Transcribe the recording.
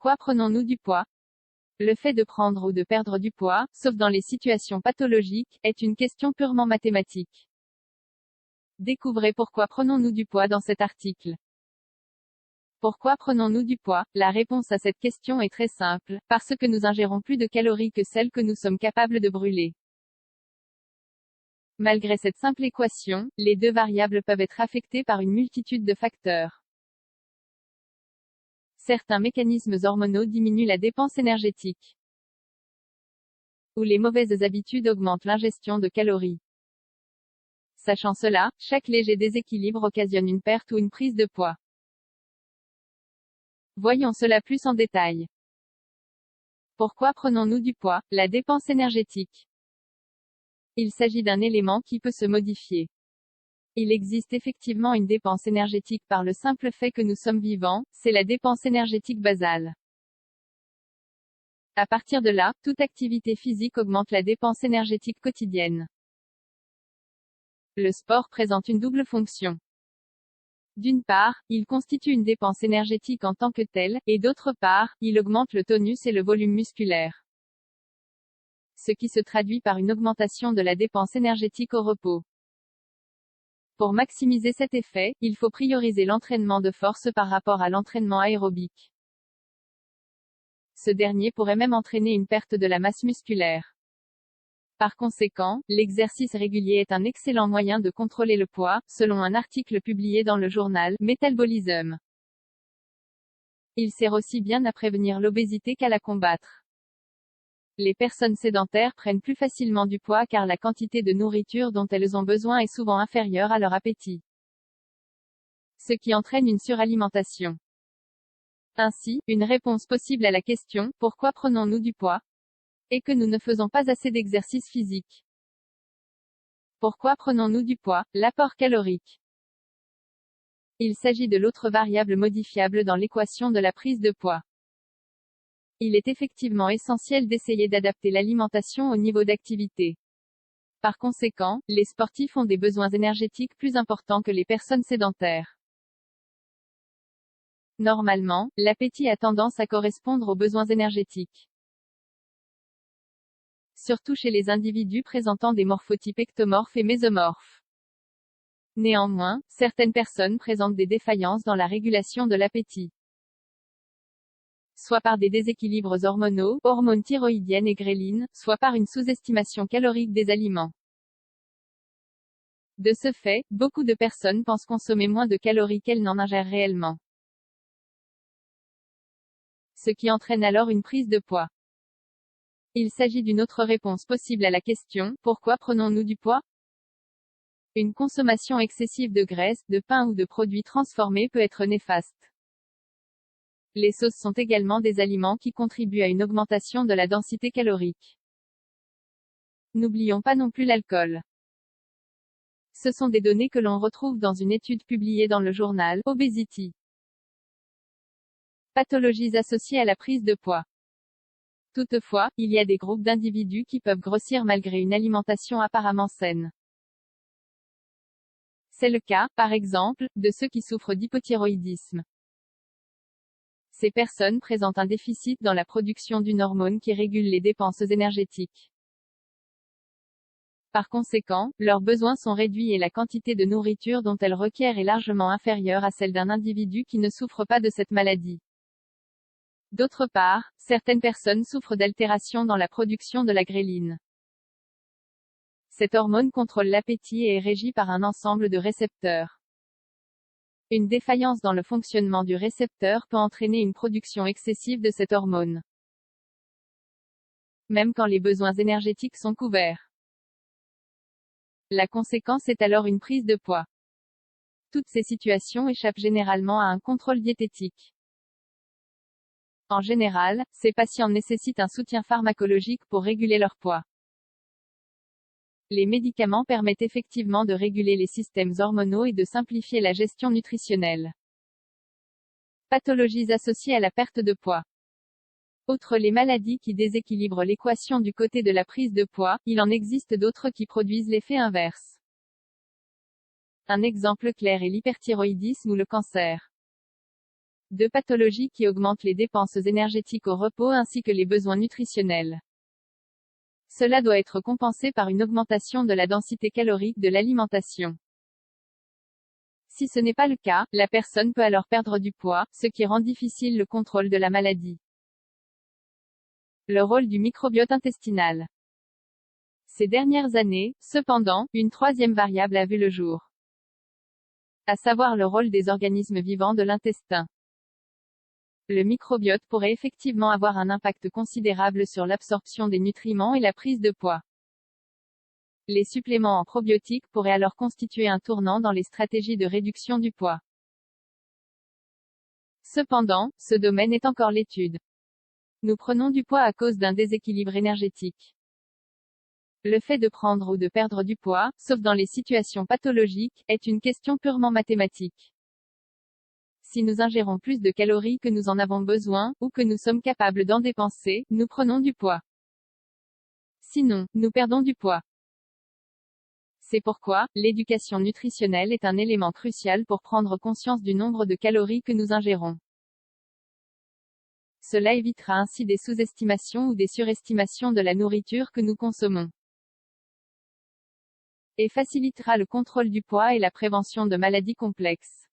Pourquoi prenons-nous du poids? Le fait de prendre ou de perdre du poids, sauf dans les situations pathologiques, est une question purement mathématique. Découvrez pourquoi prenons-nous du poids dans cet article. Pourquoi prenons-nous du poids? La réponse à cette question est très simple, parce que nous ingérons plus de calories que celles que nous sommes capables de brûler. Malgré cette simple équation, les deux variables peuvent être affectées par une multitude de facteurs. Certains mécanismes hormonaux diminuent la dépense énergétique. Ou les mauvaises habitudes augmentent l'ingestion de calories. Sachant cela, chaque léger déséquilibre occasionne une perte ou une prise de poids. Voyons cela plus en détail. Pourquoi prenons-nous du poids? La dépense énergétique. Il s'agit d'un élément qui peut se modifier. Il existe effectivement une dépense énergétique par le simple fait que nous sommes vivants, c'est la dépense énergétique basale. À partir de là, toute activité physique augmente la dépense énergétique quotidienne. Le sport présente une double fonction. D'une part, il constitue une dépense énergétique en tant que telle, et d'autre part, il augmente le tonus et le volume musculaire. Ce qui se traduit par une augmentation de la dépense énergétique au repos. Pour maximiser cet effet, il faut prioriser l'entraînement de force par rapport à l'entraînement aérobique. Ce dernier pourrait même entraîner une perte de la masse musculaire. Par conséquent, l'exercice régulier est un excellent moyen de contrôler le poids, selon un article publié dans le journal Metabolism. Il sert aussi bien à prévenir l'obésité qu'à la combattre. Les personnes sédentaires prennent plus facilement du poids car la quantité de nourriture dont elles ont besoin est souvent inférieure à leur appétit. Ce qui entraîne une suralimentation. Ainsi, une réponse possible à la question « Pourquoi prenons-nous du poids ?» est que nous ne faisons pas assez d'exercice physique. Pourquoi prenons-nous du poids? L'apport calorique. Il s'agit de l'autre variable modifiable dans l'équation de la prise de poids. Il est effectivement essentiel d'essayer d'adapter l'alimentation au niveau d'activité. Par conséquent, les sportifs ont des besoins énergétiques plus importants que les personnes sédentaires. Normalement, l'appétit a tendance à correspondre aux besoins énergétiques. Surtout chez les individus présentant des morphotypes ectomorphes et mésomorphes. Néanmoins, certaines personnes présentent des défaillances dans la régulation de l'appétit. Soit par des déséquilibres hormonaux, hormones thyroïdiennes et grélines, soit par une sous-estimation calorique des aliments. De ce fait, beaucoup de personnes pensent consommer moins de calories qu'elles n'en ingèrent réellement. Ce qui entraîne alors une prise de poids. Il s'agit d'une autre réponse possible à la question « Pourquoi prenons-nous du poids ?» Une consommation excessive de graisse, de pain ou de produits transformés peut être néfaste. Les sauces sont également des aliments qui contribuent à une augmentation de la densité calorique. N'oublions pas non plus l'alcool. Ce sont des données que l'on retrouve dans une étude publiée dans le journal Obesity. Pathologies associées à la prise de poids. Toutefois, il y a des groupes d'individus qui peuvent grossir malgré une alimentation apparemment saine. C'est le cas, par exemple, de ceux qui souffrent d'hypothyroïdisme. Ces personnes présentent un déficit dans la production d'une hormone qui régule les dépenses énergétiques. Par conséquent, leurs besoins sont réduits et la quantité de nourriture dont elles requièrent est largement inférieure à celle d'un individu qui ne souffre pas de cette maladie. D'autre part, certaines personnes souffrent d'altérations dans la production de la gréline. Cette hormone contrôle l'appétit et est régie par un ensemble de récepteurs. Une défaillance dans le fonctionnement du récepteur peut entraîner une production excessive de cette hormone. Même quand les besoins énergétiques sont couverts. La conséquence est alors une prise de poids. Toutes ces situations échappent généralement à un contrôle diététique. En général, ces patients nécessitent un soutien pharmacologique pour réguler leur poids. Les médicaments permettent effectivement de réguler les systèmes hormonaux et de simplifier la gestion nutritionnelle. Pathologies associées à la perte de poids. Outre les maladies qui déséquilibrent l'équation du côté de la prise de poids, il en existe d'autres qui produisent l'effet inverse. Un exemple clair est l'hyperthyroïdisme ou le cancer. de pathologies qui augmentent les dépenses énergétiques au repos ainsi que les besoins nutritionnels. Cela doit être compensé par une augmentation de la densité calorique de l'alimentation. Si ce n'est pas le cas, la personne peut alors perdre du poids, ce qui rend difficile le contrôle de la maladie. Le rôle du microbiote intestinal. Ces dernières années, cependant, une troisième variable a vu le jour. À savoir le rôle des organismes vivants de l'intestin. Le microbiote pourrait effectivement avoir un impact considérable sur l'absorption des nutriments et la prise de poids. Les suppléments en probiotiques pourraient alors constituer un tournant dans les stratégies de réduction du poids. Cependant, ce domaine est encore l'étude. Nous prenons du poids à cause d'un déséquilibre énergétique. Le fait de prendre ou de perdre du poids, sauf dans les situations pathologiques, est une question purement mathématique. Si nous ingérons plus de calories que nous en avons besoin, ou que nous sommes capables d'en dépenser, nous prenons du poids. Sinon, nous perdons du poids. C'est pourquoi, l'éducation nutritionnelle est un élément crucial pour prendre conscience du nombre de calories que nous ingérons. Cela évitera ainsi des sous-estimations ou des surestimations de la nourriture que nous consommons. Et facilitera le contrôle du poids et la prévention de maladies complexes.